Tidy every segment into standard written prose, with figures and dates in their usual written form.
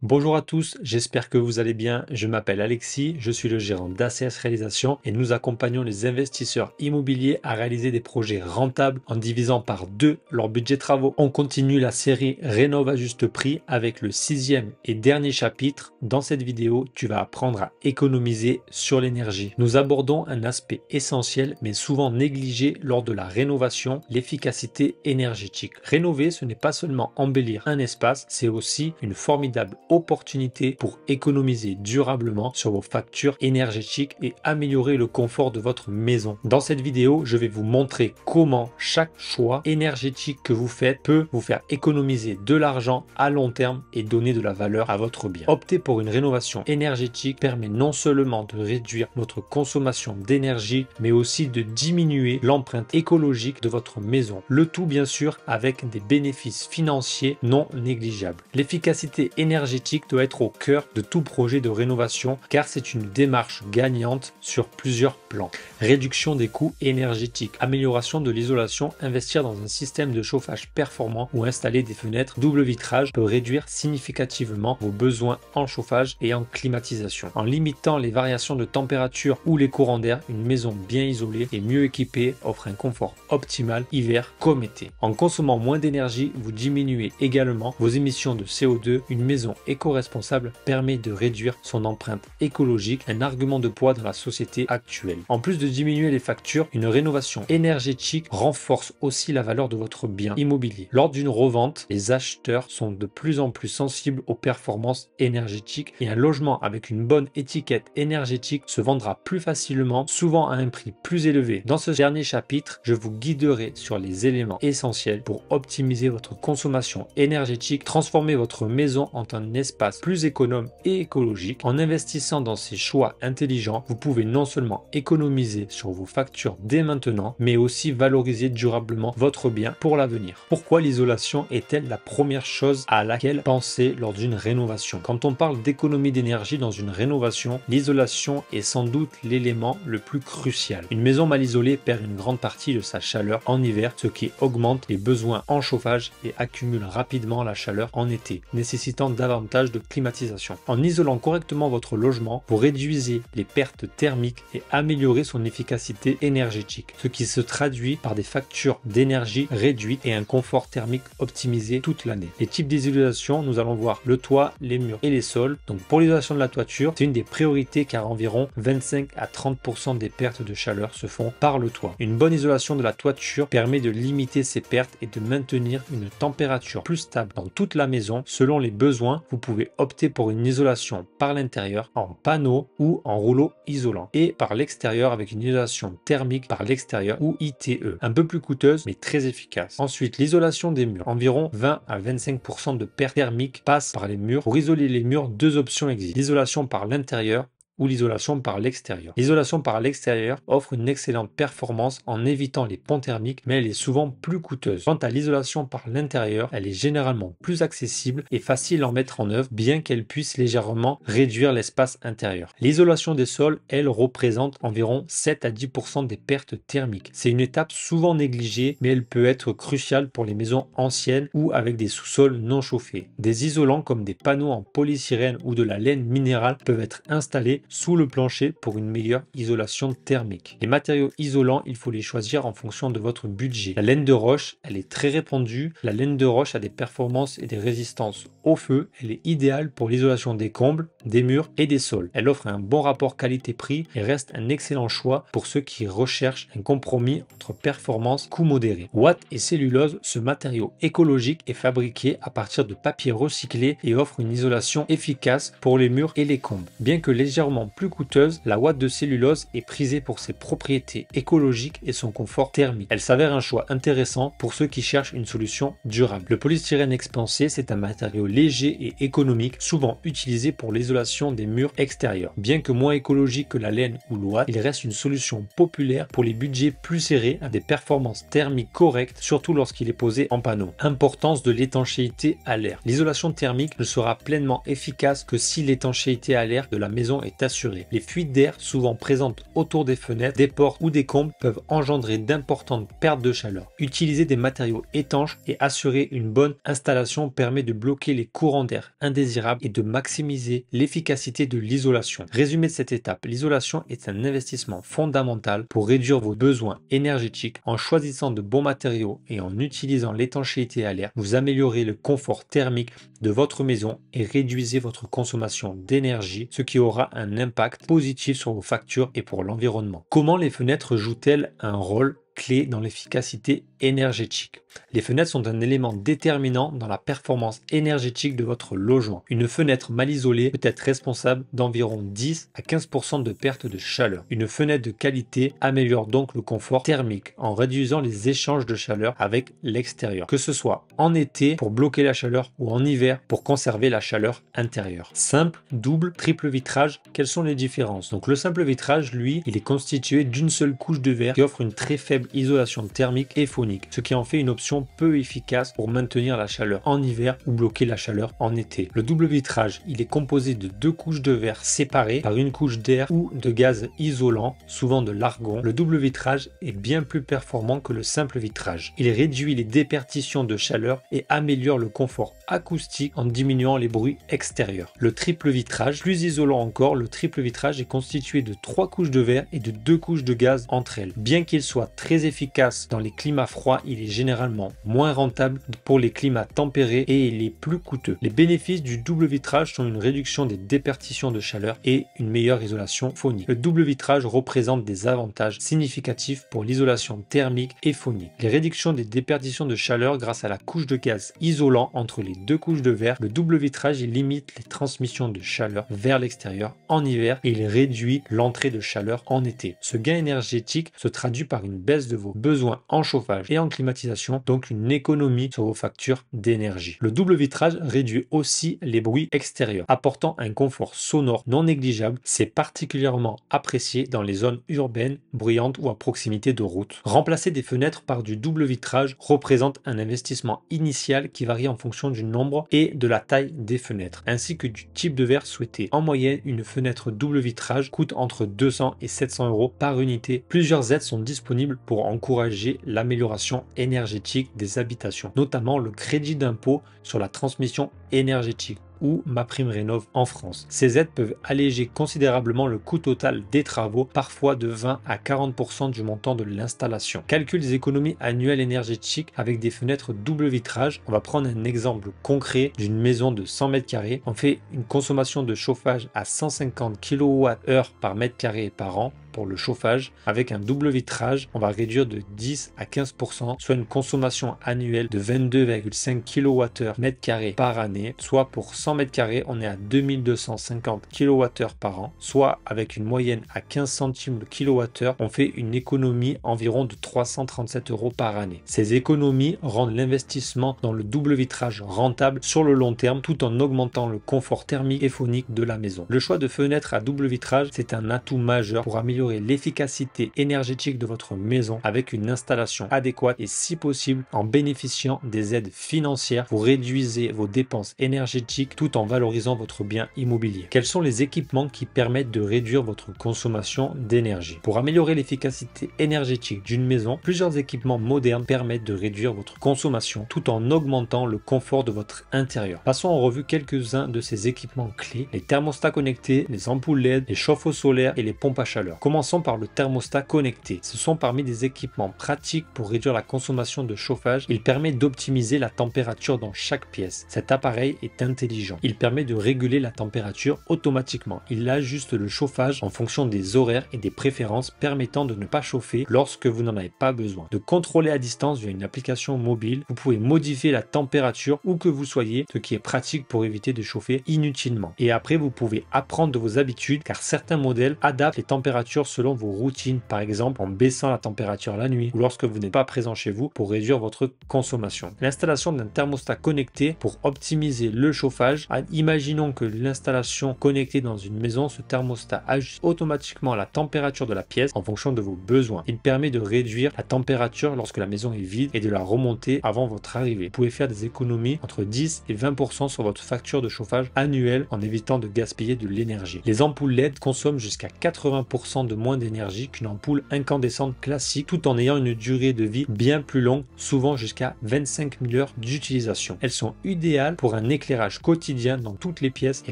Bonjour à tous, j'espère que vous allez bien. Je m'appelle Alexis, je suis le gérant d'ACS Réalisation et nous accompagnons les investisseurs immobiliers à réaliser des projets rentables en divisant par deux leur budget travaux. On continue la série Rénove à juste prix avec le sixième et dernier chapitre. Dans cette vidéo, tu vas apprendre à économiser sur l'énergie. Nous abordons un aspect essentiel mais souvent négligé lors de la rénovation, l'efficacité énergétique. Rénover, ce n'est pas seulement embellir un espace, c'est aussi une formidable opportunité pour économiser durablement sur vos factures énergétiques et améliorer le confort de votre maison. Dans cette vidéo, je vais vous montrer comment chaque choix énergétique que vous faites peut vous faire économiser de l'argent à long terme et donner de la valeur à votre bien. Opter pour une rénovation énergétique permet non seulement de réduire votre consommation d'énergie, mais aussi de diminuer l'empreinte écologique de votre maison. Le tout bien sûr avec des bénéfices financiers non négligeables. L'efficacité énergétique doit être au cœur de tout projet de rénovation car c'est une démarche gagnante sur plusieurs plans. Réduction des coûts énergétiques, amélioration de l'isolation, investir dans un système de chauffage performant ou installer des fenêtres double vitrage peut réduire significativement vos besoins en chauffage et en climatisation. En limitant les variations de température ou les courants d'air, une maison bien isolée et mieux équipée offre un confort optimal hiver comme été. En consommant moins d'énergie, vous diminuez également vos émissions de CO2. Une maison éco-responsable permet de réduire son empreinte écologique, un argument de poids dans la société actuelle. En plus de diminuer les factures, une rénovation énergétique renforce aussi la valeur de votre bien immobilier. Lors d'une revente, les acheteurs sont de plus en plus sensibles aux performances énergétiques et un logement avec une bonne étiquette énergétique se vendra plus facilement, souvent à un prix plus élevé. Dans ce dernier chapitre, je vous guiderai sur les éléments essentiels pour optimiser votre consommation énergétique, transformer votre maison en un espace plus économe et écologique. En investissant dans ces choix intelligents, vous pouvez non seulement économiser sur vos factures dès maintenant, mais aussi valoriser durablement votre bien pour l'avenir. Pourquoi l'isolation est-elle la première chose à laquelle penser lors d'une rénovation? Quand on parle d'économie d'énergie dans une rénovation, l'isolation est sans doute l'élément le plus crucial. Une maison mal isolée perd une grande partie de sa chaleur en hiver, ce qui augmente les besoins en chauffage et accumule rapidement la chaleur en été, nécessitant davantage de climatisation. En isolant correctement votre logement, vous réduisez les pertes thermiques et améliorez son efficacité énergétique, ce qui se traduit par des factures d'énergie réduites et un confort thermique optimisé toute l'année. Les types d'isolation, nous allons voir le toit, les murs et les sols. Donc pour l'isolation de la toiture, c'est une des priorités car environ 25 à 30% des pertes de chaleur se font par le toit. Une bonne isolation de la toiture permet de limiter ces pertes et de maintenir une température plus stable dans toute la maison selon les besoins. Vous pouvez opter pour une isolation par l'intérieur en panneau ou en rouleau isolant et par l'extérieur avec une isolation thermique par l'extérieur ou ITE, un peu plus coûteuse mais très efficace. Ensuite, l'isolation des murs. Environ 20 à 25% de pertes thermiques passent par les murs. Pour isoler les murs, deux options existent. L'isolation par l'intérieur ou l'isolation par l'extérieur. L'isolation par l'extérieur offre une excellente performance en évitant les ponts thermiques, mais elle est souvent plus coûteuse. Quant à l'isolation par l'intérieur, elle est généralement plus accessible et facile à en mettre en œuvre, bien qu'elle puisse légèrement réduire l'espace intérieur. L'isolation des sols, elle, représente environ 7 à 10% des pertes thermiques. C'est une étape souvent négligée, mais elle peut être cruciale pour les maisons anciennes ou avec des sous-sols non chauffés. Des isolants comme des panneaux en polystyrène ou de la laine minérale peuvent être installés sous le plancher pour une meilleure isolation thermique. Les matériaux isolants, il faut les choisir en fonction de votre budget. La laine de roche, elle est très répandue. La laine de roche a des performances et des résistances au feu. Elle est idéale pour l'isolation des combles, des murs et des sols. Elle offre un bon rapport qualité-prix et reste un excellent choix pour ceux qui recherchent un compromis entre performance et coût modéré. Watt et cellulose, ce matériau écologique est fabriqué à partir de papier recyclé et offre une isolation efficace pour les murs et les combles. Bien que légèrement plus coûteuse, la ouate de cellulose est prisée pour ses propriétés écologiques et son confort thermique. Elle s'avère un choix intéressant pour ceux qui cherchent une solution durable. Le polystyrène expansé, c'est un matériau léger et économique, souvent utilisé pour l'isolation des murs extérieurs. Bien que moins écologique que la laine ou l'ouate, il reste une solution populaire pour les budgets plus serrés à des performances thermiques correctes, surtout lorsqu'il est posé en panneau. Importance de l'étanchéité à l'air. L'isolation thermique ne sera pleinement efficace que si l'étanchéité à l'air de la maison est assurée. Les fuites d'air, souvent présentes autour des fenêtres, des portes ou des combles, peuvent engendrer d'importantes pertes de chaleur. Utiliser des matériaux étanches et assurer une bonne installation permet de bloquer les les courants d'air indésirables et de maximiser l'efficacité de l'isolation. Résumé de cette étape, l'isolation est un investissement fondamental pour réduire vos besoins énergétiques. En choisissant de bons matériaux et en utilisant l'étanchéité à l'air, vous améliorez le confort thermique de votre maison et réduisez votre consommation d'énergie, ce qui aura un impact positif sur vos factures et pour l'environnement. Comment les fenêtres jouent-elles un rôle clé dans l'efficacité énergétique? Les fenêtres sont un élément déterminant dans la performance énergétique de votre logement. Une fenêtre mal isolée peut être responsable d'environ 10 à 15% de perte de chaleur. Une fenêtre de qualité améliore donc le confort thermique en réduisant les échanges de chaleur avec l'extérieur, que ce soit en été pour bloquer la chaleur ou en hiver pour conserver la chaleur intérieure. Simple, double, triple vitrage, quelles sont les différences? Donc le simple vitrage, lui, il est constitué d'une seule couche de verre qui offre une très faible isolation thermique et phonique, ce qui en fait une option peu efficace pour maintenir la chaleur en hiver ou bloquer la chaleur en été. Le double vitrage, il est composé de deux couches de verre séparées par une couche d'air ou de gaz isolant, souvent de l'argon. Le double vitrage est bien plus performant que le simple vitrage. Il réduit les déperditions de chaleur et améliore le confort acoustique en diminuant les bruits extérieurs. Le triple vitrage, plus isolant encore, le triple vitrage est constitué de 3 couches de verre et de 2 couches de gaz entre elles. Bien qu'il soit très efficace dans les climats froids, il est généralement moins rentable pour les climats tempérés et il est plus coûteux. Les bénéfices du double vitrage sont une réduction des déperditions de chaleur et une meilleure isolation phonique. Le double vitrage représente des avantages significatifs pour l'isolation thermique et phonique. Les réductions des déperditions de chaleur grâce à la couche de gaz isolant entre les deux couches de verre. Le double vitrage il limite les transmissions de chaleur vers l'extérieur en hiver et il réduit l'entrée de chaleur en été. Ce gain énergétique se traduit par une baisse de vos besoins en chauffage et en climatisation, donc une économie sur vos factures d'énergie. Le double vitrage réduit aussi les bruits extérieurs, apportant un confort sonore non négligeable. C'est particulièrement apprécié dans les zones urbaines, bruyantes ou à proximité de routes. Remplacer des fenêtres par du double vitrage représente un investissement initial qui varie en fonction du nombre et de la taille des fenêtres, ainsi que du type de verre souhaité. En moyenne, une fenêtre double vitrage coûte entre 200 et 700 euros par unité. Plusieurs aides sont disponibles pour encourager l'amélioration énergétique des habitations, notamment le crédit d'impôt sur la transmission énergétique ou MaPrimeRénov' en France. Ces aides peuvent alléger considérablement le coût total des travaux, parfois de 20 à 40% du montant de l'installation. Calcul des économies annuelles énergétiques avec des fenêtres double vitrage. On va prendre un exemple concret d'une maison de 100 m². On fait une consommation de chauffage à 150 kWh par mètre carré par an. Pour le chauffage, avec un double vitrage, on va réduire de 10 à 15%, soit une consommation annuelle de 22,5 kWh mètre carré par année, soit pour 100 m², on est à 2250 kWh par an, soit avec une moyenne à 15 centimes le kWh, on fait une économie environ de 337 euros par année. Ces économies rendent l'investissement dans le double vitrage rentable sur le long terme, tout en augmentant le confort thermique et phonique de la maison. Le choix de fenêtres à double vitrage, c'est un atout majeur pour améliorer l'efficacité énergétique de votre maison avec une installation adéquate et si possible en bénéficiant des aides financières. Vous réduisez vos dépenses énergétiques tout en valorisant votre bien immobilier. Quels sont les équipements qui permettent de réduire votre consommation d'énergie? Pour améliorer l'efficacité énergétique d'une maison, plusieurs équipements modernes permettent de réduire votre consommation tout en augmentant le confort de votre intérieur. Passons en revue quelques-uns de ces équipements clés: les thermostats connectés, les ampoules LED, les chauffe-eau solaires et les pompes à chaleur. Commençons par le thermostat connecté. Ce sont parmi des équipements pratiques pour réduire la consommation de chauffage. Il permet d'optimiser la température dans chaque pièce. Cet appareil est intelligent. Il permet de réguler la température automatiquement. Il ajuste le chauffage en fonction des horaires et des préférences, permettant de ne pas chauffer lorsque vous n'en avez pas besoin. De contrôler à distance via une application mobile, vous pouvez modifier la température où que vous soyez, ce qui est pratique pour éviter de chauffer inutilement. Et après, vous pouvez apprendre de vos habitudes car certains modèles adaptent les températures selon vos routines, par exemple en baissant la température la nuit ou lorsque vous n'êtes pas présent chez vous pour réduire votre consommation. L'installation d'un thermostat connecté pour optimiser le chauffage. Imaginons que l'installation connectée dans une maison, ce thermostat ajuste automatiquement la température de la pièce en fonction de vos besoins. Il permet de réduire la température lorsque la maison est vide et de la remonter avant votre arrivée. Vous pouvez faire des économies entre 10 et 20% sur votre facture de chauffage annuelle en évitant de gaspiller de l'énergie. Les ampoules LED consomment jusqu'à 80% demandent moins d'énergie qu'une ampoule incandescente classique tout en ayant une durée de vie bien plus longue, souvent jusqu'à 25 000 heures d'utilisation. Elles sont idéales pour un éclairage quotidien dans toutes les pièces et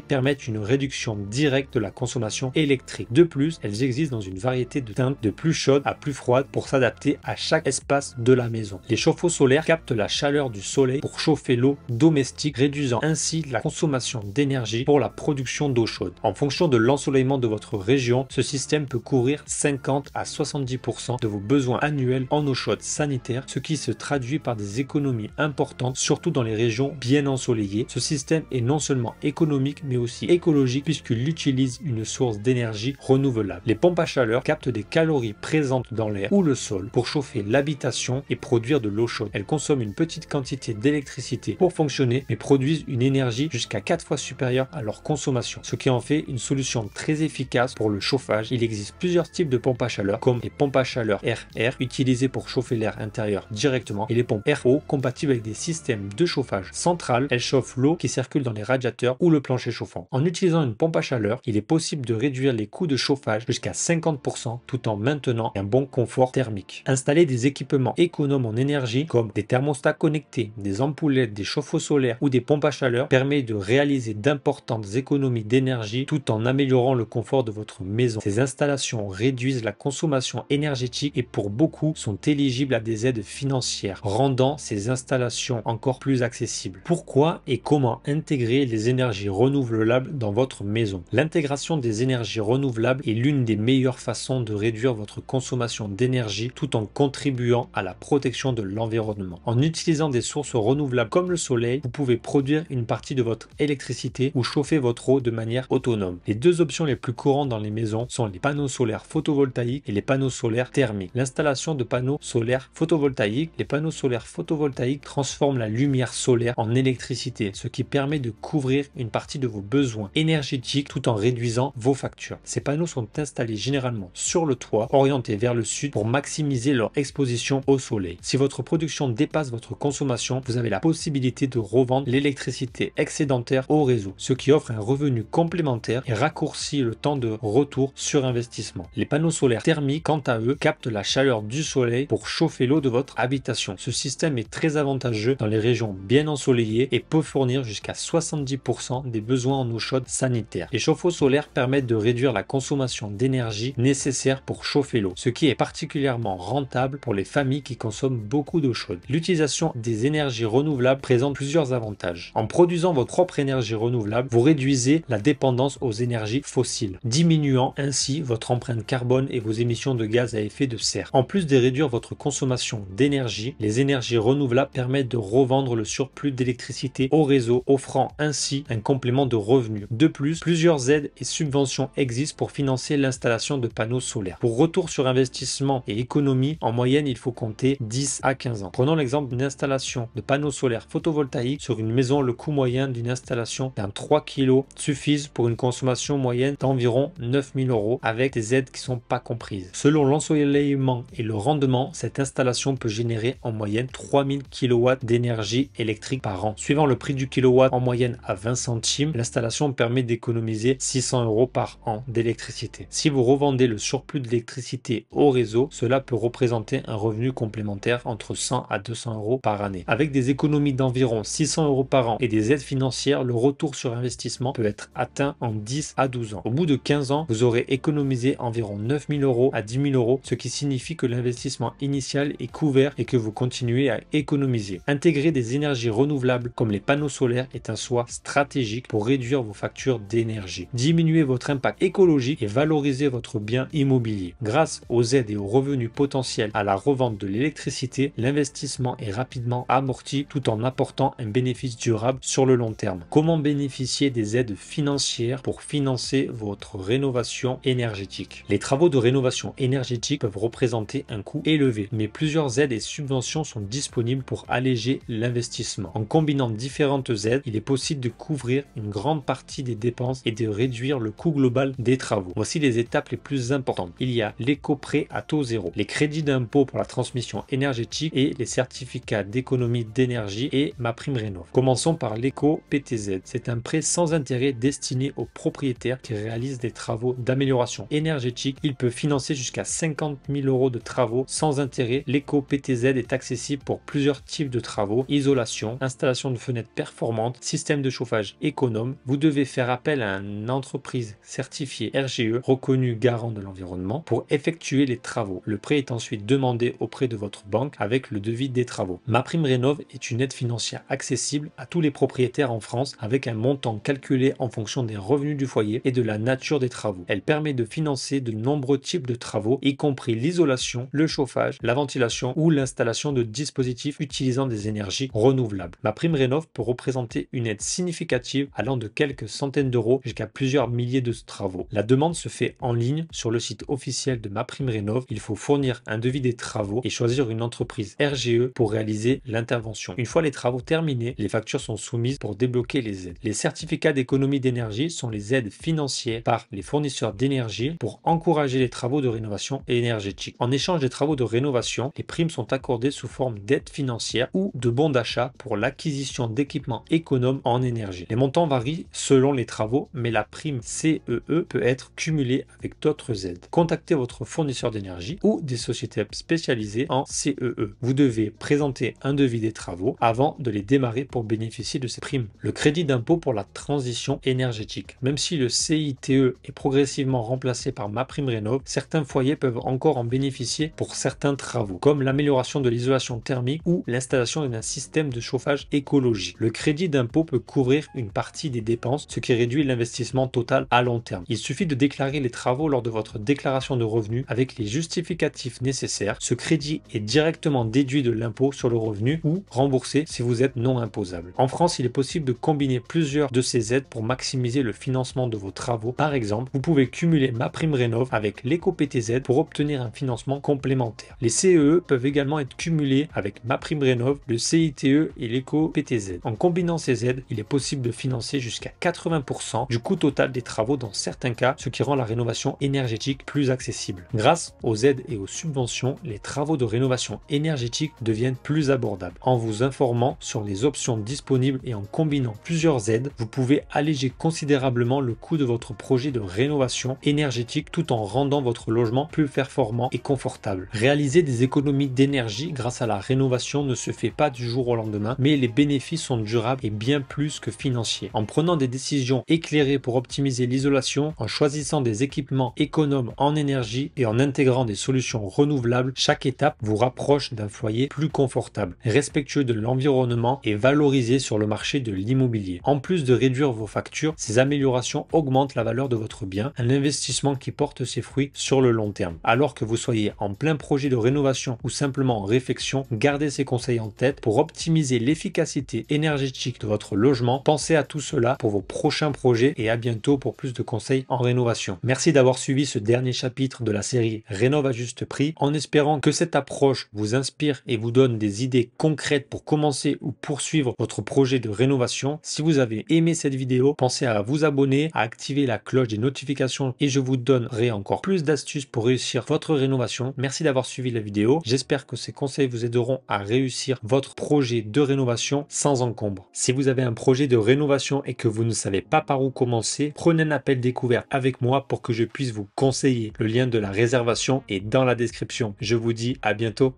permettent une réduction directe de la consommation électrique. De plus, elles existent dans une variété de teintes de plus chaude à plus froide pour s'adapter à chaque espace de la maison. Les chauffe-eau solaires captent la chaleur du soleil pour chauffer l'eau domestique, réduisant ainsi la consommation d'énergie pour la production d'eau chaude. En fonction de l'ensoleillement de votre région, ce système peut couvrir 50 à 70% de vos besoins annuels en eau chaude sanitaire, ce qui se traduit par des économies importantes, surtout dans les régions bien ensoleillées. Ce système est non seulement économique mais aussi écologique puisqu'il utilise une source d'énergie renouvelable. Les pompes à chaleur captent des calories présentes dans l'air ou le sol pour chauffer l'habitation et produire de l'eau chaude. Elles consomment une petite quantité d'électricité pour fonctionner mais produisent une énergie jusqu'à 4 fois supérieure à leur consommation, ce qui en fait une solution très efficace pour le chauffage. Il existe plusieurs types de pompes à chaleur comme les pompes à chaleur RR utilisées pour chauffer l'air intérieur directement et les pompes RO compatibles avec des systèmes de chauffage central. Elles chauffent l'eau qui circule dans les radiateurs ou le plancher chauffant. En utilisant une pompe à chaleur, il est possible de réduire les coûts de chauffage jusqu'à 50% tout en maintenant un bon confort thermique. Installer des équipements économes en énergie comme des thermostats connectés, des ampoules LED, des chauffe-eau solaires ou des pompes à chaleur permet de réaliser d'importantes économies d'énergie tout en améliorant le confort de votre maison. Ces installations réduisent la consommation énergétique et pour beaucoup sont éligibles à des aides financières, rendant ces installations encore plus accessibles. Pourquoi et comment intégrer les énergies renouvelables dans votre maison? L'intégration des énergies renouvelables est l'une des meilleures façons de réduire votre consommation d'énergie tout en contribuant à la protection de l'environnement. En utilisant des sources renouvelables comme le soleil, vous pouvez produire une partie de votre électricité ou chauffer votre eau de manière autonome. Les deux options les plus courantes dans les maisons sont les panneaux solaires photovoltaïques et les panneaux solaires thermiques. L'installation de panneaux solaires photovoltaïques, les panneaux solaires photovoltaïques transforment la lumière solaire en électricité, ce qui permet de couvrir une partie de vos besoins énergétiques tout en réduisant vos factures. Ces panneaux sont installés généralement sur le toit, orientés vers le sud pour maximiser leur exposition au soleil. Si votre production dépasse votre consommation, vous avez la possibilité de revendre l'électricité excédentaire au réseau, ce qui offre un revenu complémentaire et raccourcit le temps de retour sur investissement. Les panneaux solaires thermiques, quant à eux, captent la chaleur du soleil pour chauffer l'eau de votre habitation. Ce système est très avantageux dans les régions bien ensoleillées et peut fournir jusqu'à 70% des besoins en eau chaude sanitaire. Les chauffe-eau solaires permettent de réduire la consommation d'énergie nécessaire pour chauffer l'eau, ce qui est particulièrement rentable pour les familles qui consomment beaucoup d'eau chaude. L'utilisation des énergies renouvelables présente plusieurs avantages. En produisant votre propre énergie renouvelable, vous réduisez la dépendance aux énergies fossiles, diminuant ainsi votre empreinte carbone et vos émissions de gaz à effet de serre. En plus de réduire votre consommation d'énergie, les énergies renouvelables permettent de revendre le surplus d'électricité au réseau, offrant ainsi un complément de revenus. De plus, plusieurs aides et subventions existent pour financer l'installation de panneaux solaires. Pour retour sur investissement et économie, en moyenne, il faut compter 10 à 15 ans. Prenons l'exemple d'une installation de panneaux solaires photovoltaïques sur une maison. Le coût moyen d'une installation d'un 3 kg suffise pour une consommation moyenne d'environ 9 000 € avec des aides qui ne sont pas comprises. Selon l'ensoleillement et le rendement, cette installation peut générer en moyenne 3000 kW d'énergie électrique par an. Suivant le prix du kilowatt en moyenne à 20 centimes, l'installation permet d'économiser 600 € par an d'électricité. Si vous revendez le surplus d'électricité au réseau, cela peut représenter un revenu complémentaire entre 100 à 200 € par année. Avec des économies d'environ 600 € par an et des aides financières, le retour sur investissement peut être atteint en 10 à 12 ans. Au bout de 15 ans, vous aurez économisé environ 9 000 € à 10 000 €, ce qui signifie que l'investissement initial est couvert et que vous continuez à économiser. Intégrer des énergies renouvelables comme les panneaux solaires est un choix stratégique pour réduire vos factures d'énergie, diminuer votre impact écologique et valoriser votre bien immobilier. Grâce aux aides et aux revenus potentiels à la revente de l'électricité, l'investissement est rapidement amorti tout en apportant un bénéfice durable sur le long terme. Comment bénéficier des aides financières pour financer votre rénovation énergétique? Les travaux de rénovation énergétique peuvent représenter un coût élevé, mais plusieurs aides et subventions sont disponibles pour alléger l'investissement. En combinant différentes aides, il est possible de couvrir une grande partie des dépenses et de réduire le coût global des travaux. Voici les étapes les plus importantes. Il y a l'éco-prêt à taux zéro, les crédits d'impôt pour la transmission énergétique et les certificats d'économie d'énergie et MaPrimeRénov'. Commençons par l'éco-PTZ. C'est un prêt sans intérêt destiné aux propriétaires qui réalisent des travaux d'amélioration énergétique énergétique, il peut financer jusqu'à 50 000 € de travaux sans intérêt. L'éco-PTZ est accessible pour plusieurs types de travaux: isolation, installation de fenêtres performantes, système de chauffage économe. Vous devez faire appel à une entreprise certifiée RGE, reconnue garant de l'environnement, pour effectuer les travaux. Le prêt est ensuite demandé auprès de votre banque avec le devis des travaux. MaPrimeRénov' est une aide financière accessible à tous les propriétaires en France avec un montant calculé en fonction des revenus du foyer et de la nature des travaux. Elle permet de financer de nombreux types de travaux, y compris l'isolation, le chauffage, la ventilation ou l'installation de dispositifs utilisant des énergies renouvelables. MaPrimeRénov' peut représenter une aide significative allant de quelques centaines d'euros jusqu'à plusieurs milliers de travaux. La demande se fait en ligne sur le site officiel de MaPrimeRénov'. Il faut fournir un devis des travaux et choisir une entreprise RGE pour réaliser l'intervention. Une fois les travaux terminés, les factures sont soumises pour débloquer les aides. Les certificats d'économie d'énergie sont les aides financières par les fournisseurs d'énergie pour encourager les travaux de rénovation énergétique. En échange des travaux de rénovation, les primes sont accordées sous forme d'aides financières ou de bons d'achat pour l'acquisition d'équipements économes en énergie. Les montants varient selon les travaux, mais la prime CEE peut être cumulée avec d'autres aides. Contactez votre fournisseur d'énergie ou des sociétés spécialisées en CEE. Vous devez présenter un devis des travaux avant de les démarrer pour bénéficier de ces primes. Le crédit d'impôt pour la transition énergétique. Même si le CITE est progressivement remplacé par MaPrimeRénov', certains foyers peuvent encore en bénéficier pour certains travaux, comme l'amélioration de l'isolation thermique ou l'installation d'un système de chauffage écologique. Le crédit d'impôt peut couvrir une partie des dépenses, ce qui réduit l'investissement total à long terme. Il suffit de déclarer les travaux lors de votre déclaration de revenus avec les justificatifs nécessaires. Ce crédit est directement déduit de l'impôt sur le revenu ou remboursé si vous êtes non imposable. En France, il est possible de combiner plusieurs de ces aides pour maximiser le financement de vos travaux. Par exemple, vous pouvez cumuler MaPrimeRénov' avec l'éco-PTZ pour obtenir un financement complémentaire. Les CEE peuvent également être cumulés avec MaPrimeRénov', le CITE et l'éco-PTZ. En combinant ces aides, il est possible de financer jusqu'à 80% du coût total des travaux dans certains cas, ce qui rend la rénovation énergétique plus accessible. Grâce aux aides et aux subventions, les travaux de rénovation énergétique deviennent plus abordables. En vous informant sur les options disponibles et en combinant plusieurs aides, vous pouvez alléger considérablement le coût de votre projet de rénovation énergétique tout en rendant votre logement plus performant et confortable. Réaliser des économies d'énergie grâce à la rénovation ne se fait pas du jour au lendemain, mais les bénéfices sont durables et bien plus que financiers. En prenant des décisions éclairées pour optimiser l'isolation, en choisissant des équipements économes en énergie et en intégrant des solutions renouvelables, chaque étape vous rapproche d'un foyer plus confortable, respectueux de l'environnement et valorisé sur le marché de l'immobilier. En plus de réduire vos factures, ces améliorations augmentent la valeur de votre bien, un investissement qui porte ses fruits sur le long terme. Alors que vous soyez en plein projet de rénovation ou simplement en réflexion, gardez ces conseils en tête pour optimiser l'efficacité énergétique de votre logement. Pensez à tout cela pour vos prochains projets et à bientôt pour plus de conseils en rénovation. Merci d'avoir suivi ce dernier chapitre de la série Rénov' à juste prix, en espérant que cette approche vous inspire et vous donne des idées concrètes pour commencer ou poursuivre votre projet de rénovation. Si vous avez aimé cette vidéo, pensez à vous abonner, à activer la cloche des notifications et je vous donnerai encore plus d'astuces pour réussir votre rénovation. Merci d'avoir suivi la vidéo. J'espère que ces conseils vous aideront à réussir votre projet de rénovation sans encombre. Si vous avez un projet de rénovation et que vous ne savez pas par où commencer, prenez un appel découvert avec moi pour que je puisse vous conseiller. Le lien de la réservation est dans la description. Je vous dis à bientôt.